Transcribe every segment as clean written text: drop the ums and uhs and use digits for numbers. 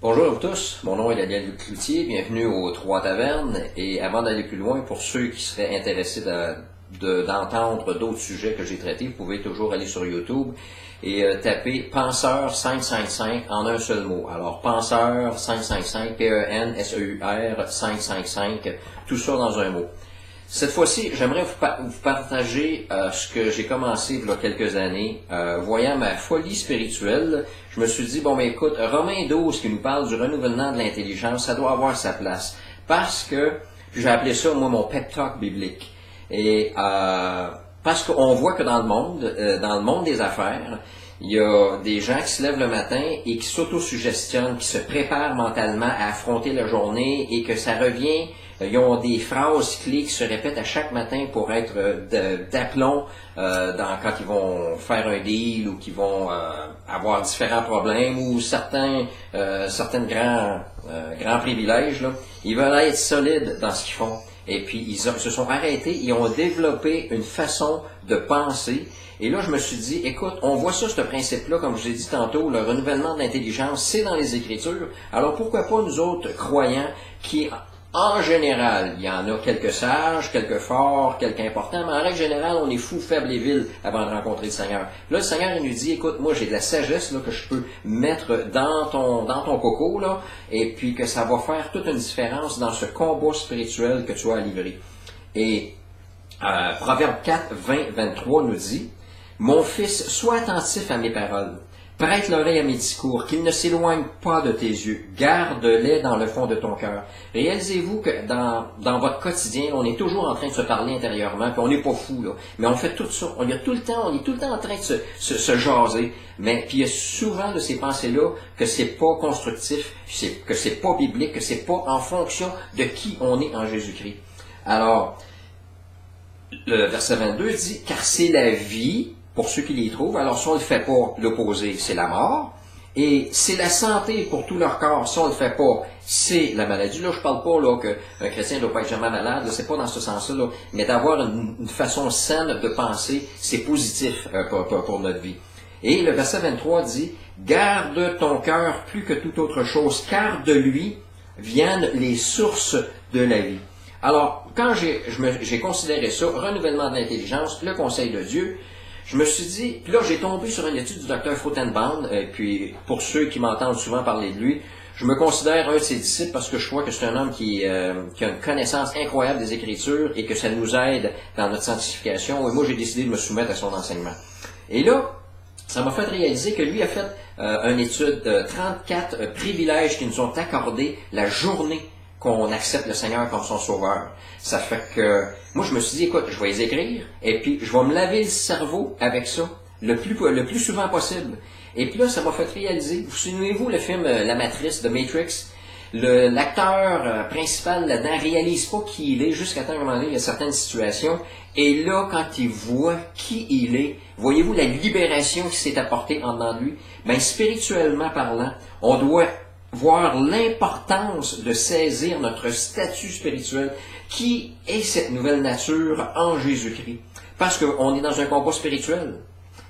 Bonjour à vous tous, mon nom est Daniel Cloutier, bienvenue aux Trois Tavernes. Et avant d'aller plus loin, pour ceux qui seraient intéressés d'entendre d'autres sujets que j'ai traités, vous pouvez toujours aller sur YouTube et taper Penseur 555 en un seul mot. Alors Penseur 555, P-E-N-S-E-U-R 555, tout ça dans un mot. Cette fois-ci, j'aimerais vous partager ce que j'ai commencé il y a quelques années. Voyant ma folie spirituelle, je me suis dit, bon, mais écoute, Romains 12 qui nous parle du renouvellement de l'intelligence, ça doit avoir sa place. Parce que, j'ai appelé ça, moi, mon pep talk biblique. Et parce qu'on voit que dans le monde des affaires, il y a des gens qui se lèvent le matin et qui s'autosuggestionnent, qui se préparent mentalement à affronter la journée et que ça revient. Ils ont des phrases clés qui se répètent à chaque matin pour être d'aplomb quand ils vont faire un deal ou qu'ils vont avoir différents problèmes ou certains grands privilèges. Là. Ils veulent être solides dans ce qu'ils font. Et puis ils se sont arrêtés, ils ont développé une façon de penser. Et là, je me suis dit, écoute, on voit ça, ce principe-là, comme je l'ai dit tantôt, le renouvellement de l'intelligence, c'est dans les Écritures. Alors pourquoi pas nous autres croyants qui... En général, il y en a quelques sages, quelques forts, quelques importants, mais en règle générale, on est fous, faibles et vils avant de rencontrer le Seigneur. Là, le Seigneur, il nous dit, écoute, moi, j'ai de la sagesse là, que je peux mettre dans ton coco, là, et puis que ça va faire toute une différence dans ce combat spirituel que tu as à livrer. Et Proverbe 4, 20, 23 nous dit, « Mon fils, sois attentif à mes paroles. Prête l'oreille à mes discours, qu'ils ne s'éloignent pas de tes yeux. Garde-les dans le fond de ton cœur. » Réalisez-vous que dans votre quotidien, on est toujours en train de se parler intérieurement, puis on n'est pas fou, là. Mais on fait tout ça. On est tout le temps en train de se jaser. Mais puis il y a souvent de ces pensées-là que c'est pas constructif, que c'est pas biblique, que c'est pas en fonction de qui on est en Jésus-Christ. Alors, le verset 22 dit, « Car c'est la vie, pour ceux qui les trouvent. Alors, si on ne le fait pas, l'opposé, c'est la mort. Et c'est la santé pour tout leur corps. Si on ne le fait pas, c'est la maladie. Là, je parle pas là qu'un chrétien ne doit pas être jamais malade. C'est pas dans ce sens-là. Là. Mais d'avoir une façon saine de penser, c'est positif pour notre vie. Et le verset 23 dit, « Garde ton cœur plus que toute autre chose, car de lui viennent les sources de la vie. » Alors, quand j'ai considéré ça, renouvellement de l'intelligence, le conseil de Dieu, je me suis dit, puis là j'ai tombé sur une étude du Dr. Frutenbaum, et puis pour ceux qui m'entendent souvent parler de lui, je me considère un de ses disciples parce que je crois que c'est un homme qui a une connaissance incroyable des Écritures et que ça nous aide dans notre sanctification. Et moi j'ai décidé de me soumettre à son enseignement. Et là, ça m'a fait réaliser que lui a fait une étude de 34 privilèges qui nous sont accordés la journée qu'on accepte le Seigneur comme son sauveur. Ça fait que, moi je me suis dit, écoute, je vais les écrire, et puis je vais me laver le cerveau avec ça, le plus souvent possible. Et puis là, ça m'a fait réaliser, vous souvenez-vous le film La Matrice de Matrix? L'acteur principal là-dedans réalise pas qui il est, jusqu'à temps qu'à un moment donné, il y a certaines situations, et là, quand il voit qui il est, voyez-vous la libération qui s'est apportée en dedans de lui? Ben, spirituellement parlant, on doit voir l'importance de saisir notre statut spirituel, qui est cette nouvelle nature en Jésus-Christ. Parce qu'on est dans un combat spirituel.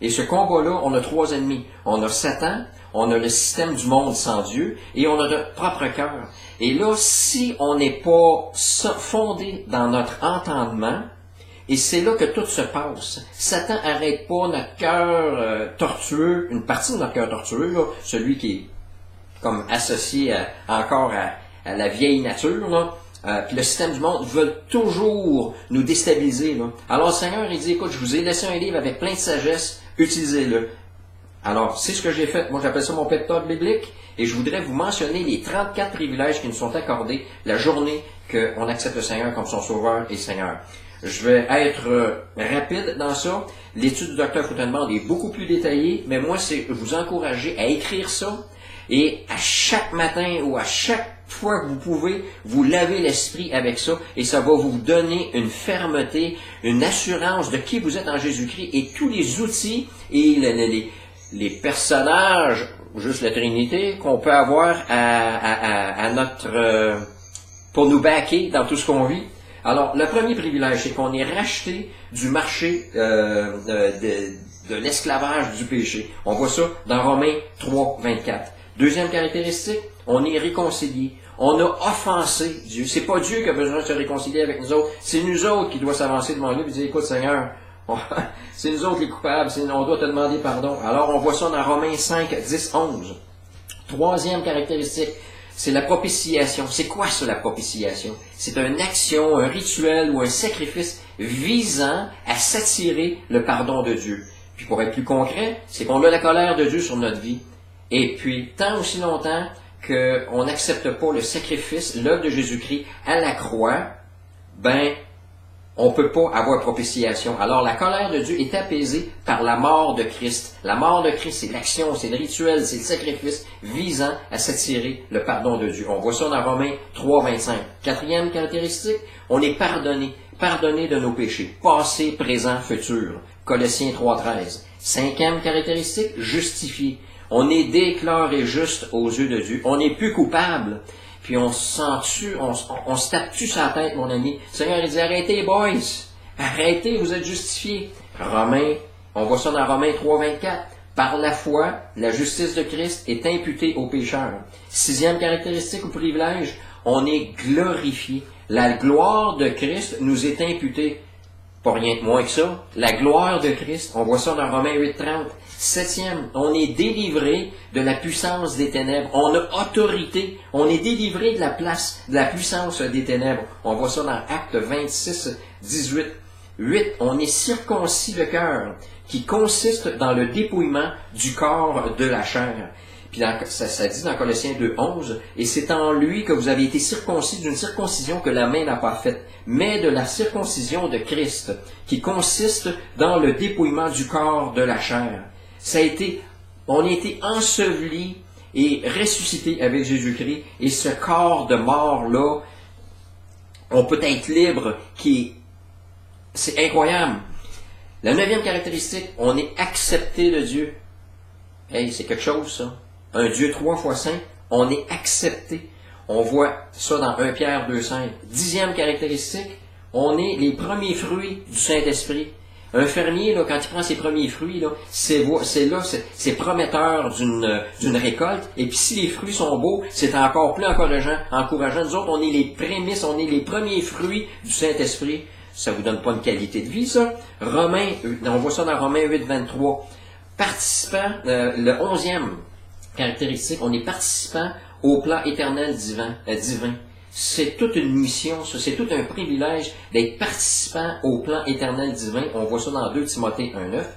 Et ce combat-là, on a trois ennemis. On a Satan, on a le système du monde sans Dieu, et on a notre propre cœur. Et là, si on n'est pas fondé dans notre entendement, et c'est là que tout se passe. Satan arrête pas notre cœur tortueux, une partie de notre cœur tortueux, là, celui qui est comme associé encore à la vieille nature, là. Puis le système du monde veut toujours nous déstabiliser. Là. Alors le Seigneur, il dit, écoute, je vous ai laissé un livre avec plein de sagesse, utilisez-le. Alors, c'est ce que j'ai fait. Moi, j'appelle ça mon pep talk biblique, et je voudrais vous mentionner les 34 privilèges qui nous sont accordés la journée qu'on accepte le Seigneur comme son sauveur et Seigneur. Je vais être rapide dans ça. L'étude du Dr. Frutenbaum est beaucoup plus détaillée, mais moi, c'est vous encourager à écrire ça, et à chaque matin ou à chaque fois que vous pouvez, vous laver l'esprit avec ça, et ça va vous donner une fermeté, une assurance de qui vous êtes en Jésus-Christ, et tous les outils et les personnages, juste la Trinité, qu'on peut avoir à notre pour nous backer dans tout ce qu'on vit. Alors, le premier privilège, c'est qu'on est racheté du marché de l'esclavage du péché. On voit ça dans Romains 3, 24. Deuxième caractéristique, on est réconcilié. On a offensé Dieu. C'est pas Dieu qui a besoin de se réconcilier avec nous autres. C'est nous autres qui doit s'avancer devant lui et dire, écoute Seigneur, c'est nous autres les coupables, on doit te demander pardon. Alors on voit ça dans Romains 5, 10, 11. Troisième caractéristique, c'est la propitiation. C'est quoi ça, la propitiation? C'est une action, un rituel ou un sacrifice visant à s'attirer le pardon de Dieu. Puis pour être plus concret, c'est qu'on a la colère de Dieu sur notre vie. Et puis, tant aussi longtemps qu'on n'accepte pas le sacrifice, l'œuvre de Jésus-Christ à la croix, ben, on ne peut pas avoir propitiation. Alors, la colère de Dieu est apaisée par la mort de Christ. La mort de Christ, c'est l'action, c'est le rituel, c'est le sacrifice visant à s'attirer le pardon de Dieu. On voit ça dans Romains 3, 25. Quatrième caractéristique, on est pardonné. Pardonné de nos péchés, passé, présent, futur. Colossiens 3, 13. Cinquième caractéristique, justifié. On est déclaré juste aux yeux de Dieu. On n'est plus coupable. Puis on se sent-tu, on se tape-tu sur la tête, mon ami. Le Seigneur, il dit, arrêtez, boys. Arrêtez, vous êtes justifiés. Romains, on voit ça dans Romains 3, 24. Par la foi, la justice de Christ est imputée aux pécheurs. Sixième caractéristique ou privilège, on est glorifié. La gloire de Christ nous est imputée. Pas rien de moins que ça. La gloire de Christ, on voit ça dans Romains 8, 30. Septième, on est délivré de la puissance des ténèbres. On a autorité. On est délivré de la place, de la puissance des ténèbres. On voit ça dans Actes 26, 18. 8, on est circoncis de cœur, qui consiste dans le dépouillement du corps de la chair. Puis ça dit dans Colossiens 2, 11, et c'est en lui que vous avez été circoncis d'une circoncision que la main n'a pas faite, mais de la circoncision de Christ, qui consiste dans le dépouillement du corps de la chair. On a été ensevelis et ressuscités avec Jésus-Christ, et ce corps de mort-là, on peut être libre, c'est incroyable. La neuvième caractéristique, on est accepté de Dieu. Hey, c'est quelque chose, ça. Un Dieu 3 fois saint, on est accepté. On voit ça dans 1 Pierre 2, 5. Dixième caractéristique, on est les premiers fruits du Saint-Esprit. Un fermier, là, quand il prend ses premiers fruits, là, c'est prometteur d'une récolte. Et puis si les fruits sont beaux, c'est encore plus encourageant. Nous autres, on est les prémices, on est les premiers fruits du Saint-Esprit. Ça vous donne pas une qualité de vie, ça? On voit ça dans Romains 8, 23. Participant, le 11e caractéristique, on est participant au plan éternel divin. C'est toute une mission, ça, c'est tout un privilège d'être participant au plan éternel divin. On voit ça dans 2 Timothée 1, 9.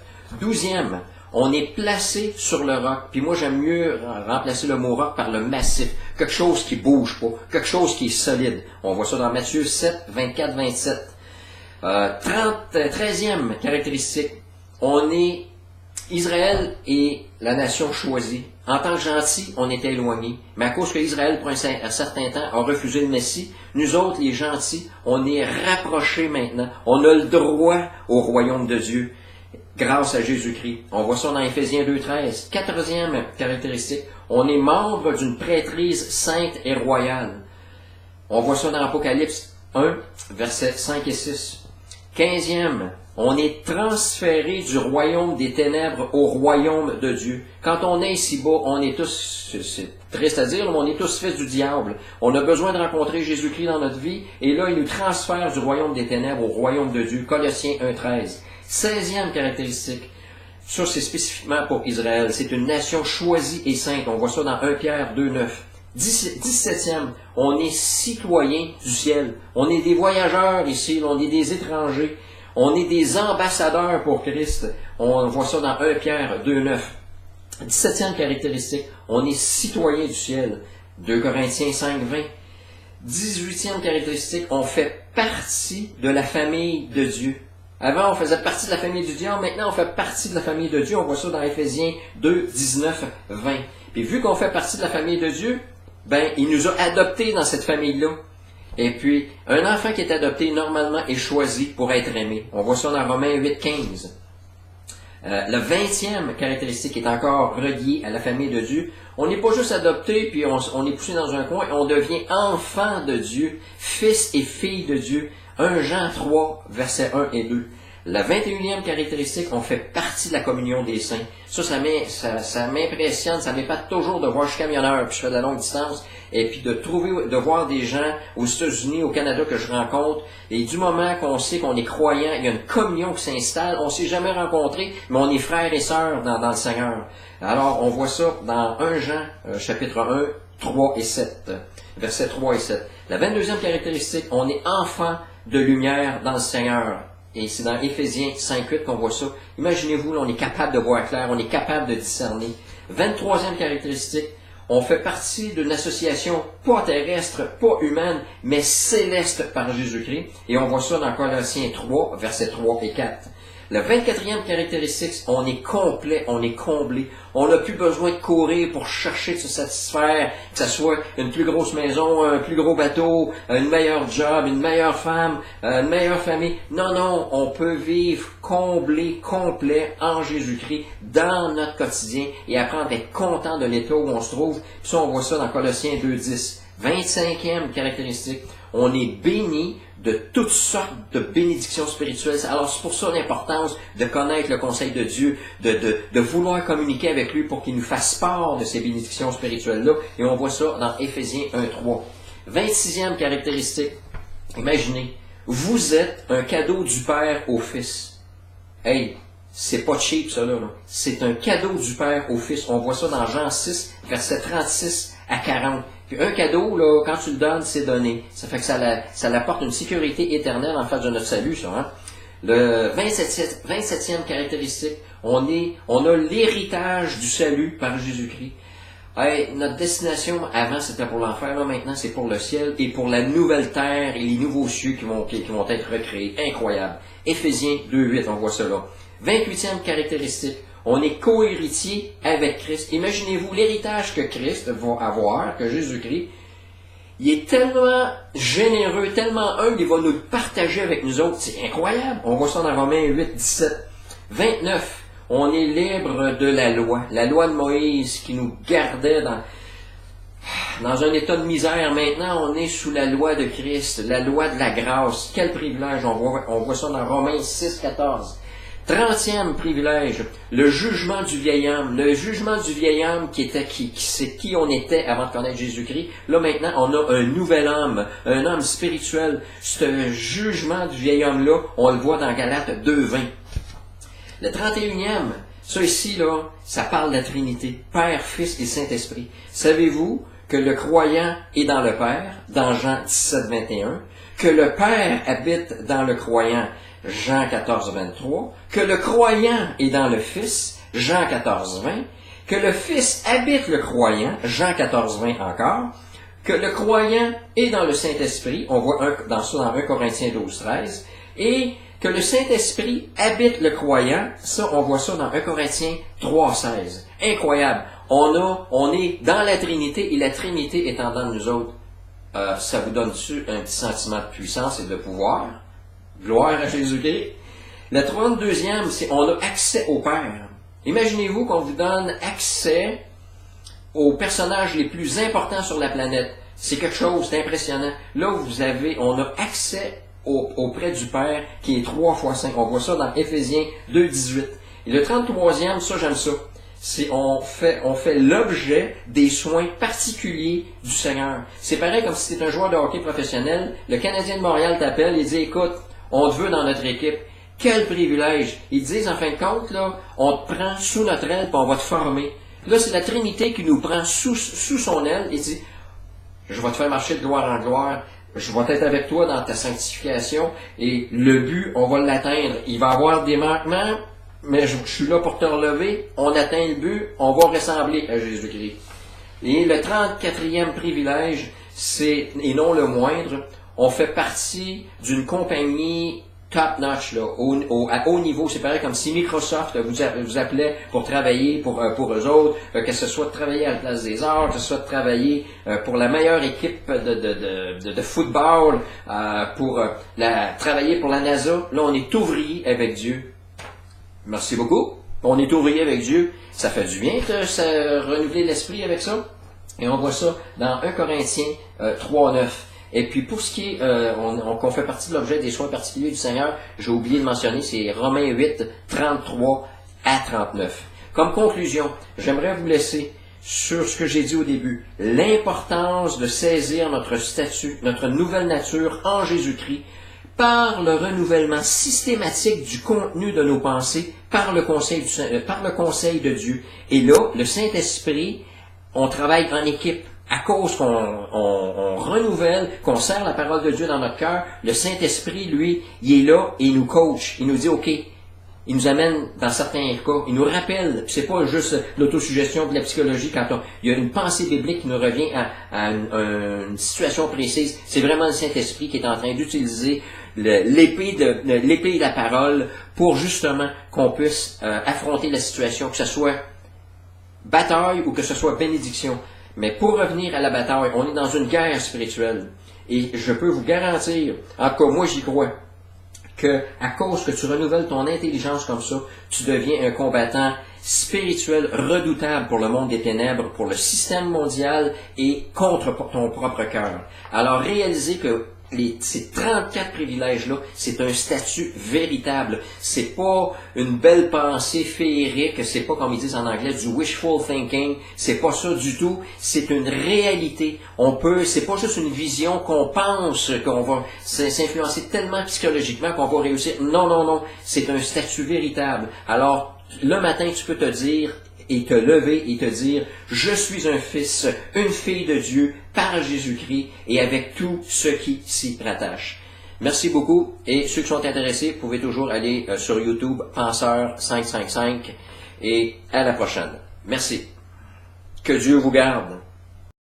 12e, on est placé sur le roc. Puis moi, j'aime mieux remplacer le mot roc par le massif. Quelque chose qui bouge pas, quelque chose qui est solide. On voit ça dans Matthieu 7, 24, 27. 13e caractéristique, on est Israël est la nation choisie. En tant que gentils, on était éloignés. Mais à cause que Israël, pour un certain temps, a refusé le Messie, nous autres, les gentils, on est rapprochés maintenant. On a le droit au royaume de Dieu grâce à Jésus-Christ. On voit ça dans Éphésiens 2.13. 14e caractéristique, on est membre d'une prêtrise sainte et royale. On voit ça dans Apocalypse 1, versets 5 et 6. 15e, on est transféré du royaume des ténèbres au royaume de Dieu. Quand on est ici-bas, on est tous, c'est triste à dire, mais on est tous fils du diable. On a besoin de rencontrer Jésus-Christ dans notre vie, et là, il nous transfère du royaume des ténèbres au royaume de Dieu. Colossiens 1.13. 16e caractéristique, ça c'est spécifiquement pour Israël, c'est une nation choisie et sainte. On voit ça dans 1 Pierre 2.9. 17e, on est citoyen du ciel. On est des voyageurs ici, on est des étrangers. On est des ambassadeurs pour Christ. On voit ça dans 1 Pierre 2.9. 17e caractéristique, on est citoyen du ciel. 2 Corinthiens 5.20. 18e caractéristique, on fait partie de la famille de Dieu. Avant, on faisait partie de la famille du diable. Maintenant, on fait partie de la famille de Dieu. On voit ça dans Éphésiens 2, 19, 20. Puis vu qu'on fait partie de la famille de Dieu, ben, il nous a adoptés dans cette famille-là. Et puis, un enfant qui est adopté, normalement, est choisi pour être aimé. On voit ça dans Romains 8, 15. Le 20e caractéristique est encore relié à la famille de Dieu. On n'est pas juste adopté, puis on est poussé dans un coin, on devient enfant de Dieu, fils et fille de Dieu. 1 Jean 3, versets 1 et 2. La 21e caractéristique, on fait partie de la communion des saints. Ça m'impressionne, ça m'épate toujours de voir, je suis camionneur, puis je fais de la longue distance, et puis de voir des gens aux États-Unis, au Canada que je rencontre, et du moment qu'on sait qu'on est croyant, il y a une communion qui s'installe, on s'est jamais rencontrés, mais on est frères et sœurs dans le Seigneur. Alors, on voit ça dans 1 Jean, chapitre 1, 3 et 7, versets 3 et 7. La 22e caractéristique, on est enfant de lumière dans le Seigneur. Et c'est dans Éphésiens 5.8 qu'on voit ça. Imaginez-vous, là, on est capable de voir clair, on est capable de discerner. 23e caractéristique, on fait partie d'une association pas terrestre, pas humaine, mais céleste par Jésus-Christ. Et on voit ça dans Colossiens 3, versets 3 et 4. La 24e caractéristique, on est complet, on est comblé. On n'a plus besoin de courir pour chercher de se satisfaire, que ce soit une plus grosse maison, un plus gros bateau, une meilleure job, une meilleure femme, une meilleure famille. Non, non, on peut vivre comblé, complet en Jésus-Christ, dans notre quotidien, et apprendre à être content de l'état où on se trouve. Puis ça, on voit ça dans Colossiens 2.10. 25e caractéristique, on est béni de toutes sortes de bénédictions spirituelles. Alors c'est pour ça l'importance de connaître le conseil de Dieu, de vouloir communiquer avec lui pour qu'il nous fasse part de ces bénédictions spirituelles-là. Et on voit ça dans Éphésiens 1.3. 26e caractéristique, imaginez, vous êtes un cadeau du Père au Fils. Hey, c'est pas cheap ça là. C'est un cadeau du Père au Fils. On voit ça dans Jean 6, versets 36 à 40. Puis un cadeau, là, quand tu le donnes, c'est donné. Ça fait que ça apporte une sécurité éternelle en face de notre salut, ça. Hein? Le 27e caractéristique, on a l'héritage du salut par Jésus-Christ. Hey, notre destination, avant c'était pour l'enfer, là maintenant c'est pour le ciel et pour la nouvelle terre et les nouveaux cieux qui vont être recréés. Incroyable. Éphésiens 2.8, on voit ça là. 28e caractéristique, on est co-héritier avec Christ. Imaginez-vous l'héritage que Christ va avoir, que Jésus-Christ, il est tellement généreux, tellement humble, il va nous le partager avec nous autres. C'est incroyable. On voit ça dans Romains 8, 17. 29. On est libre de la loi de Moïse qui nous gardait dans un état de misère. Maintenant, on est sous la loi de Christ, la loi de la grâce. Quel privilège. On voit ça dans Romains 6, 14. 30e privilège, le jugement du vieil homme. Le jugement du vieil homme c'est qui on était avant de connaître Jésus-Christ. Là maintenant, on a un nouvel homme, un homme spirituel. Ce jugement du vieil homme-là, on le voit dans Galates 2.20. Le 31e, ça ici, là, ça parle de la Trinité, Père, Fils et Saint-Esprit. Savez-vous que le croyant est dans le Père, dans Jean 17, 21, que le Père habite dans le croyant, Jean 14, 23, que le croyant est dans le Fils, Jean 14, 20, que le Fils habite le croyant, Jean 14, 20 encore, que le croyant est dans le Saint-Esprit, on voit dans 1 Corinthiens 12, 13, et que le Saint-Esprit habite le croyant, ça on voit ça dans 1 Corinthiens 3, 16. Incroyable. On est dans la Trinité et la Trinité est en dedans de nous autres. Ça vous donne-tu un petit sentiment de puissance et de pouvoir? Gloire à Jésus-Christ. Le 32e, c'est on a accès au Père. Imaginez-vous qu'on vous donne accès aux personnages les plus importants sur la planète. C'est quelque chose d'impressionnant. Là, on a accès auprès du Père qui est 3 fois 5. On voit ça dans Éphésiens 2, 18. Et le 33e, ça j'aime ça. C'est on fait l'objet des soins particuliers du Seigneur. C'est pareil comme si tu es un joueur de hockey professionnel. Le Canadien de Montréal t'appelle et dit, écoute, on te veut dans notre équipe. Quel privilège! Ils disent, en fin de compte, là, on te prend sous notre aile et on va te former. Là, c'est la Trinité qui nous prend sous son aile et dit, je vais te faire marcher de gloire en gloire. Je vais être avec toi dans ta sanctification et le but, on va l'atteindre. Il va y avoir des manquements, mais je suis là pour te relever. On atteint le but, on va ressembler à Jésus-Christ. Et le 34e privilège, c'est, et non le moindre, on fait partie d'une compagnie top-notch, là, à haut niveau. C'est pareil comme si Microsoft vous appelait pour travailler pour eux autres, que ce soit de travailler à la Place des Arts, que ce soit de travailler pour la meilleure équipe de football, travailler pour la NASA. Là, on est ouvrier avec Dieu. Merci beaucoup. On est ouvrier avec Dieu. Ça fait du bien de renouveler l'esprit avec ça. Et on voit ça dans 1 Corinthiens 3, 9. Et puis pour ce qui est, qu'on fait partie de l'objet des soins particuliers du Seigneur, j'ai oublié de mentionner, c'est Romains 8, 33 à 39. Comme conclusion, j'aimerais vous laisser sur ce que j'ai dit au début, l'importance de saisir notre statut, notre nouvelle nature en Jésus-Christ, par le renouvellement systématique du contenu de nos pensées, par le conseil de Dieu. Et là, le Saint-Esprit, on travaille en équipe. À cause qu'on renouvelle, qu'on serre la parole de Dieu dans notre cœur, le Saint-Esprit, lui, il est là et il nous coach. Il nous dit, OK, il nous amène dans certains cas, il nous rappelle, c'est pas juste l'autosuggestion de la psychologie quand il y a une pensée biblique qui nous revient à une situation précise. C'est vraiment le Saint-Esprit qui est en train d'utiliser l'épée de la parole pour justement qu'on puisse affronter la situation, que ce soit bataille ou que ce soit bénédiction. Mais pour revenir à la bataille, on est dans une guerre spirituelle. Et je peux vous garantir, en tout cas moi j'y crois, que à cause que tu renouvelles ton intelligence comme ça, tu deviens un combattant spirituel redoutable pour le monde des ténèbres, pour le système mondial et contre ton propre cœur. Alors réalisez que ces 34 privilèges-là, c'est un statut véritable. C'est pas une belle pensée féerique, c'est pas comme ils disent en anglais du wishful thinking, c'est pas ça du tout, c'est une réalité. C'est pas juste une vision qu'on pense qu'on va s'influencer tellement psychologiquement qu'on va réussir. Non, non, non, c'est un statut véritable. Alors, le matin, tu peux te dire et te lever et te dire, je suis un fils, une fille de Dieu par Jésus-Christ et avec tout ce qui s'y rattache. Merci beaucoup et ceux qui sont intéressés, vous pouvez toujours aller sur YouTube, Penseur 555 et à la prochaine. Merci. Que Dieu vous garde.